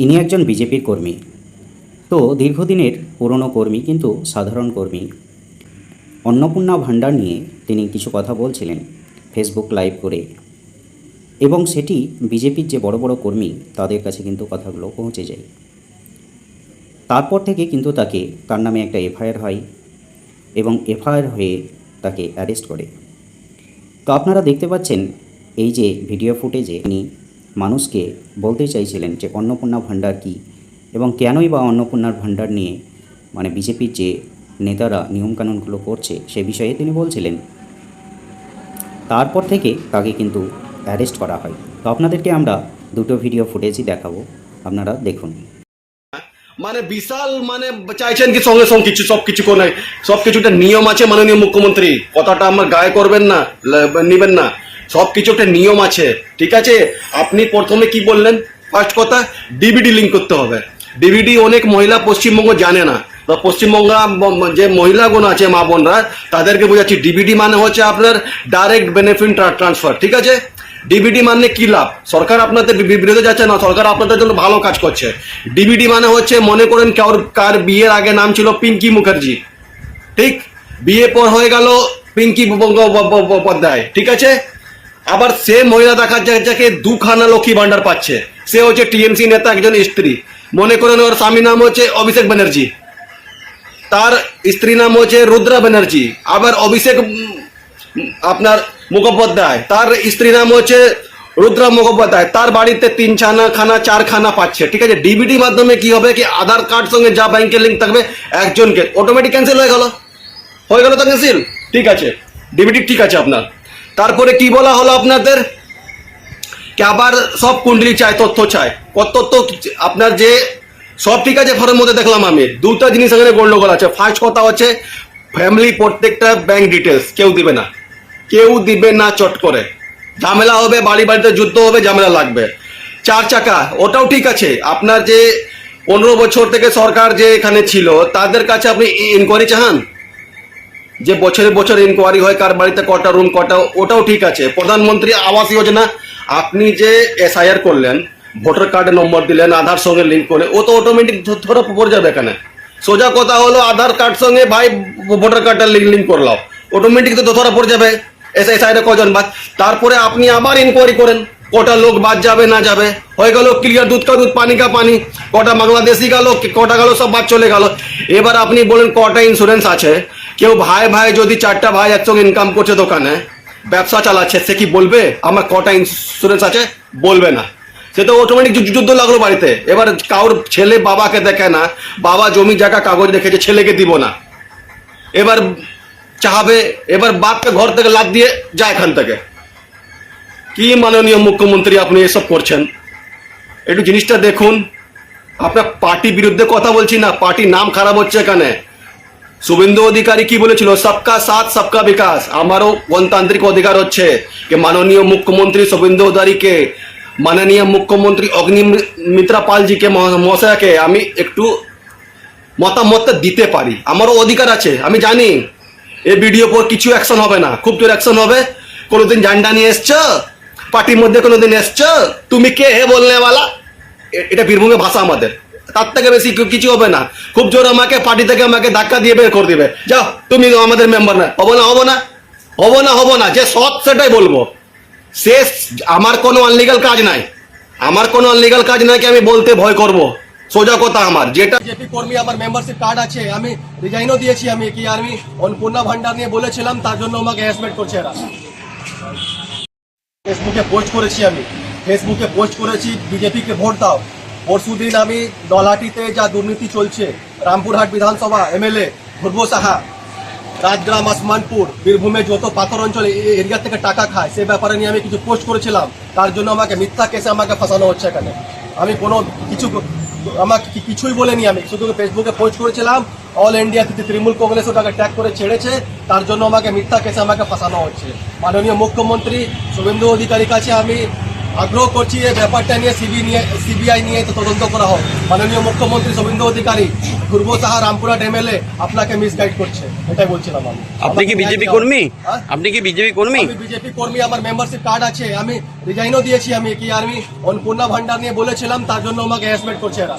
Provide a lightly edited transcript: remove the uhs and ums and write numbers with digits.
ইনি একজন বিজেপির কর্মী। তো দীর্ঘদিনের পুরনো কর্মী, কিন্তু সাধারণ কর্মী। অন্নপূর্ণা ভাণ্ডার নিয়ে তিনি কিছু কথা বলছিলেন ফেসবুক লাইভ করে, এবং সেটি বিজেপির যে বড় বড় কর্মী তাদের কাছে কিন্তু কথাগুলো পৌঁছে যায়। তারপর থেকে কিন্তু তার নামে একটা এফআইআর হয়, এবং এফআইআর হয়ে তাকে অ্যারেস্ট করে। তো আপনারা দেখতে পাচ্ছেন এই যে ভিডিও ফুটেজে তিনি মানুষকে বলতে চাইছিলেন যে অন্নপূর্ণা ভাণ্ডার কী, এবং কেনই বা অন্নপূর্ণার ভাণ্ডার নিয়ে বিজেপির যে নেতারা নিয়মকানুনগুলো করছে সে বিষয়ে তিনি বলছিলেন। তারপর থেকে তাকে কিন্তু অ্যারেস্ট করা হয়। তো আপনাদেরকে আমরা দুটো ভিডিও ফুটেজই দেখাবো, আপনারা দেখুন। বিশাল চাইছেন কি সঙ্গে সঙ্গে সবকিছু করে সবকিছুটা নিয়ম আছে। মাননীয় মুখ্যমন্ত্রী, কথাটা আমার গায়ে করবেন না, নিবেন না। সবকিছু একটা নিয়ম আছে, ঠিক আছে? আপনি প্রথমে কি বললেন? ফার্স্ট কথা, ডিবিডি লিঙ্ক করতে হবে। ডিবিডি অনেক মহিলা পশ্চিমবঙ্গ জানে না। তো পশ্চিমবঙ্গ যে মহিলাগুলো আছে, মা বোনরা, তাদেরকে বোঝাচ্ছি ডিবিডি মানে হচ্ছে আপনার ডাইরেক্ট বেনিফিট ট্রান্সফার, ঠিক আছে? ডিবিডি মানে কি লাভ? সরকার আপনাদের বিরুদ্ধে যাচ্ছে না, সরকার আপনাদের জন্য ভালো কাজ করছে। ডিবিডি মানে হচ্ছে, মনে করেন কার বিয়ের আগে নাম ছিল পিঙ্কি মুখার্জি, ঠিক? বিয়ে পর হয়ে গেল পিঙ্কি বন্দ্যোপাধ্যায়, ঠিক আছে? আবার সে মহিলা দেখা যায় যাকে দুখানা লক্ষ্মী ভান্ডার পাচ্ছে, সে হচ্ছে টিএমসি নেতা একজন স্ত্রী। মনে করেন ওর স্বামী নাম হচ্ছে অভিষেক ব্যানার্জি, তার স্ত্রী নাম হচ্ছে রুদ্রা ব্যানার্জি। আবার অভিষেক আপনার মুখোপাধ্যায়, তার স্ত্রী নাম হচ্ছে রুদ্রা মুখোপাধ্যায়, তার বাড়িতে 3 খানা 4 খানা পাচ্ছে, ঠিক আছে? ডিবিডি মাধ্যমে কি হবে কি, আধার কার্ড সঙ্গে যা ব্যাংকের লিঙ্ক থাকবে একজনকে অটোমেটিক ক্যান্সেল হয়ে গেল তো ক্যান্সেল, ঠিক আছে? ডিবিডি ঠিক আছে আপনার। তারপরে কি বলা হলো আপনাদের কি, আবার সব কুণ্ডলি চাই, তথ্য চাই। কত তথ্য আপনার যে সব ঠিক আছে, ফর্মের মধ্যে দেখলাম আমি দুটো জিনিস এখানে গন্ডগোল আছে। ফার্স্ট কথা হচ্ছে ফ্যামিলি প্রত্যেকটা ব্যাংক ডিটেলস কেউ দিবে না, চট করে ঝামেলা হবে, বাড়িতে যুদ্ধ হবে, ঝামেলা লাগবে। 4 চাকা ওটাও ঠিক আছে। আপনার যে 15 বছর থেকে সরকার যে এখানে ছিল তাদের কাছে আপনি ইনকোয়ারি চান, যে বছর ইনকোয়ারি হয় কার বাড়িতে কটা রুম কটা, ওটাও ঠিক আছে। প্রধানমন্ত্রী আবাস যোজনা আপনি যে এসআইআর করলেন, ভোটার কার্ডের নম্বর দিলেন, আধার সঙ্গে লিঙ্ক করে, ও তো অটোমেটিক ধরা পড়ে যাবে এখানে। সোজা কথা হলো আধার কার্ড সঙ্গে ভাই ভোটার কার্ডটা লিঙ্ক করলাম, অটোমেটিক তো ধরা পড়ে যাবে এসআইআর কজন বাদ। তারপরে আপনি আবার ইনকোয়ারি করেন কটা লোক বাদ যাবে না যাবে, হয়ে গেল ক্লিয়ার, দুধ কা দুধ পানি কা পানি। কটা বাংলাদেশি গেল, কটা গেল, সব বাদ চলে গেল। এবার আপনি বলেন কটা ইন্স্যুরেন্স আছে। কেউ ভাই যদি 4টা ভাই একসঙ্গে ইনকাম করছে, দোকানে ব্যবসা চালাচ্ছে, সে কি বলবে আমার কটা ইন্স্যুরেন্স আছে? বলবে না, সে তো অটোমেটিক যুদ্ধ লাগলো বাড়িতে। এবার কারোর ছেলে বাবাকে দেখে না, বাবা জমি জায়গা কাগজ রেখেছে, ছেলেকে দিব না, এবার চাহাবে, এবার বাপকে ঘর থেকে লাদ দিয়ে যায় এখান থেকে। কি মাননীয় মুখ্যমন্ত্রী আপনি এসব করছেন? একটু জিনিসটা দেখুন। আপনার পার্টি বিরুদ্ধে কথা বলছি না, পার্টির নাম খারাপ হচ্ছে এখানে। শুভেন্দু অধিকারী কি বলেছিল, সবকা সাথ সবকা বিকাশ। আমারও গণতান্ত্রিক অধিকার হচ্ছে যে মাননীয় মুখ্যমন্ত্রী শুভেন্দু অধিকারীকে, মাননীয় মুখ্যমন্ত্রী অগ্নিমিত্রা পালজিকে, মহাশয়কে আমি একটু মতামত দিতে পারি, আমারও অধিকার আছে। আমি জানি এই ভিডিও পর কিছু অ্যাকশন হবে না, খুব জোর অ্যাকশন হবে। কোনোদিন জান্ডা নিয়ে এসছো পার্টির মধ্যে, কোনোদিন এসছো, তুমি কে হে বলনেওয়ালা, এটা বীরভূমে ভাষা আমাদের। তার থেকে বেশি কিছু হবে না। খুব জোর আমাকে পার্টি থেকে আমাকে ধাক্কা দিয়ে বের করে দিবে, যাও তুমি আমাদের মেম্বার না। হবো না, যে সৎ সেটাই বলবো। শেষ, আমার কোনো আনলিগাল কাজ নাই, কি আমি বলতে ভয় করব? সোজা কথা, আমার যেটা বিজেপি কর্মী, আমার মেম্বারশিপ কার্ড আছে, আমি রিজাইনও দিয়েছি। আমি অন্নপূর্ণা ভান্ডার নিয়ে বলেছিলাম, তার জন্য আমাকে হ্যারাসমেন্ট করছে এরা। ফেসবুকে পোস্ট করেছি বিজেপিকে ভোট দাও। পরশুদিন আমি নলহাটিতে যা দুর্নীতি চলছে, রামপুরহাট বিধানসভা এমএলএ ধ্রুব সাহা, রাজগ্রাম, আসমানপুর, বীরভূমে যত পাথর অঞ্চল এরিয়া থেকে টাকা খায়, সে ব্যাপারে নিয়ে আমি কিছু পোস্ট করেছিলাম। তার জন্য আমাকে মিথ্যা কেসে আমাকে ফাঁসানো হচ্ছে এখানে। আমি আমাকে কিছুই বলিনি, আমি শুধু ফেসবুকে পোস্ট করেছিলাম। অল ইন্ডিয়া তৃণমূল কংগ্রেস ওটাকে ট্যাগ করে ছেড়েছে, তার জন্য আমাকে মিথ্যা কেসে আমাকে ফাঁসানো হচ্ছে। মাননীয় মুখ্যমন্ত্রী শুভেন্দু অধিকারীর কাছে আমি আগ্রহ করছি এই ব্যাপারটা নিয়ে সিবিআই নিয়ে তো তদন্ত করা হোক। মাননীয় মুখ্যমন্ত্রী শুভেন্দু অধিকারী, ধ্রুব সাহা রামপুরহাট এমএলএ আপনাকে মিসগাইড করছে, এটাই বলছিলাম আমি। আপনি কি বিজেপি কর্মী? আপনি কি বিজেপি কর্মী? আমি বিজেপি কর্মী, আমার মেম্বারশিপ কার্ড আছে, আমি রিজাইনও দিয়েছি। আমি অন্নপূর্ণা ভান্ডার নিয়ে বলেছিলাম, তার জন্য আমাকে হ্যারাসমেন্ট করছে এরা।